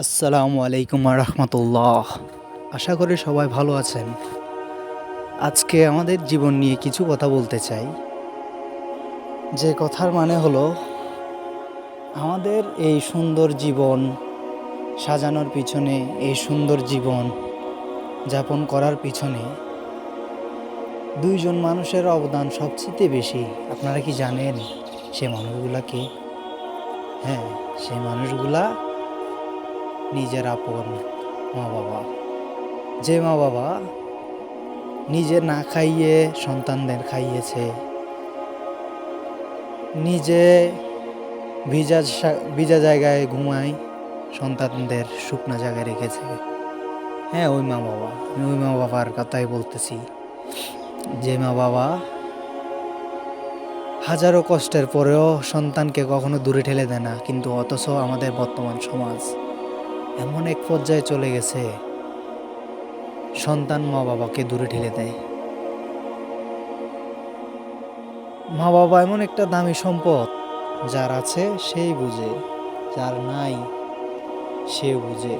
আসসালামু আলাইকুম রহমতুল্লাহ। আশা করি সবাই ভালো আছেন। আজকে আমাদের জীবন নিয়ে কিছু কথা বলতে চাই। যে কথার মানে হলো, আমাদের এই সুন্দর জীবন সাজানোর পিছনে, এই সুন্দর জীবন যাপন করার পিছনে দুইজন মানুষের অবদান সবচেয়ে বেশি। আপনারা কি জানেন সে মানুষগুলা কে? হ্যাঁ, সেই মানুষগুলা নিজের আপন মা বাবা। যে মা বাবা নিজে না খাইয়ে সন্তানদের খাইয়েছে, নিজে ভিজা জায়গায় ঘুমায় সন্তানদের শুকনো জায়গায় রেখেছে। হ্যাঁ, ওই মা বাবা, আমি ওই মা বাবার কথাই বলতেছি। যে মা বাবা হাজারো কষ্টের পরেও সন্তানকে কখনো দূরে ঠেলে দেয় না, কিন্তু অথচ আমাদের বর্তমান সমাজ এমন এক পর্যায়ে চলে গেছে, সন্তান মা বাবাকে দূরে ঠেলে দেয়। মা বাবা এমন একটা দামি সম্পদ, যার আছে সেই বুঝে, যার নাই সে বুঝে।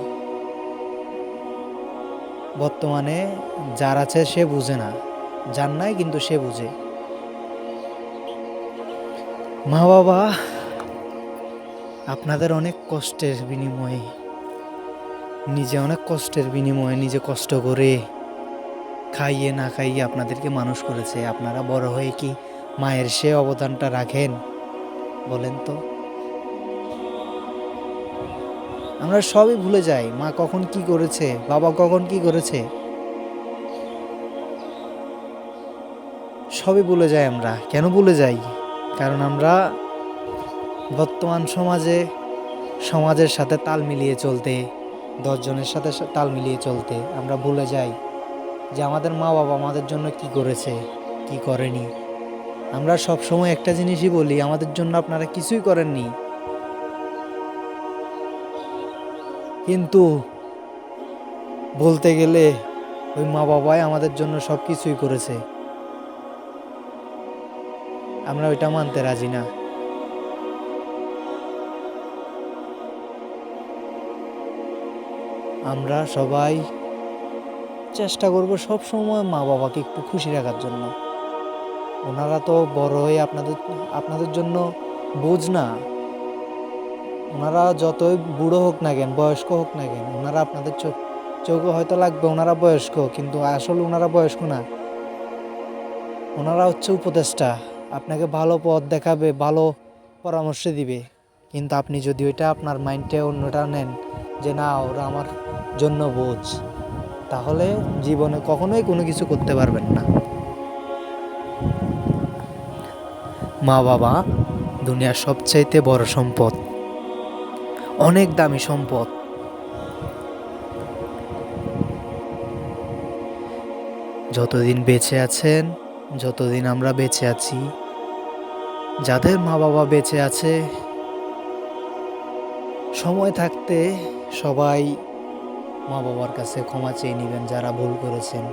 বর্তমানে যার আছে সে বুঝে না, যার নাই কিন্তু সে বুঝে। মা বাবা আপনাদের অনেক কষ্টের বিনিময়ে, নিজে কষ্ট করে খাইয়ে না খাইয়ে আপনাদেরকে মানুষ করেছে। আপনারা বড় হয়ে কি মায়ের সে অবদানটা রাখেন? বলেন তো। আমরা সবই ভুলে যাই, মা কখন কি করেছে, বাবা কখন কি করেছে, সবই ভুলে যাই। আমরা কেন ভুলে যাই? কারণ আমরা বর্তমান সমাজের সাথে তাল মিলিয়ে চলতে, 10 জনের সাথে তাল মিলিয়ে চলতে আমরা ভুলে যাই যে আমাদের মা বাবা আমাদের জন্য কি করেছে, কি করেনি। আমরা সব সময় একটা জিনিসই বলি, আমাদের জন্য আপনারা কিছুই করেননি, কিন্তু বলতে গেলে ওই মা বাবাই আমাদের জন্য সব কিছুই করেছে। আমরা ওইটা মানতে রাজি না। আমরা সবাই চেষ্টা করব সব সময় মা বাবাকে একটু খুশি রাখার জন্য। ওনারা তো বড় হয়ে আপনাদের জন্য বোঝ না। ওনারা যতই বুড়ো হোক না কেন, বয়স্ক হোক না কেন, ওনারা আপনাদের চোখে হয়তো লাগবে ওনারা বয়স্ক, কিন্তু আসলে ওনারা বয়স্ক না। ওনারা হচ্ছে উপদেষ্টা, আপনাকে ভালো পথ দেখাবে, ভালো পরামর্শ দিবে। কিন্তু আপনি যদি ওইটা আপনার মাইন্ডে অন্যটা নেন যে না ওরা আমার জন্য বোঝ, তাহলে জীবনে কখনোই কোনো কিছু করতে পারবেন না। মা বাবা দুনিয়ার সবচাইতে বড় সম্পদ, অনেক দামি সম্পদ। যতদিন বেঁচে আছেন, যতদিন আমরা বেঁচে আছি, যাদের মা বাবা বেঁচে আছে, সময় থাকতে সবাই মা বাবার কাছে ক্ষমা চেয়ে নেবেন যারা ভুল করেছেন।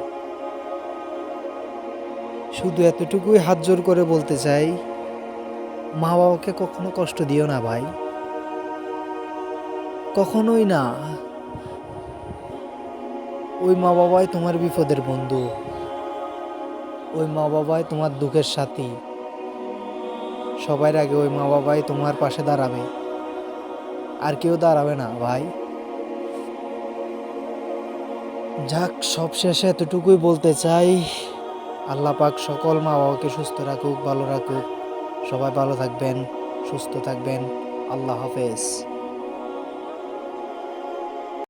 শুধু এতটুকুই হাত জোর করে বলতে চাই, মা বাবাকে কখনো কষ্ট দিও না ভাই, কখনোই না। ওই মা বাবাই তোমার বিপদের বন্ধু, ওই মা বাবাই তোমার দুঃখের সাথী। সবার আগে ওই মা বাবাই তোমার পাশে দাঁড়াবে, আর কেউ দাঁড়াবে না ভাই। যাক, সব শেষে এতটুকুই বলতে চাই, আল্লাহ পাক সকল মা বাবাকে সুস্থ রাখুক, ভালো রাখুক। সবাই ভালো থাকবেন, সুস্থ থাকবেন। আল্লাহ হাফেজ।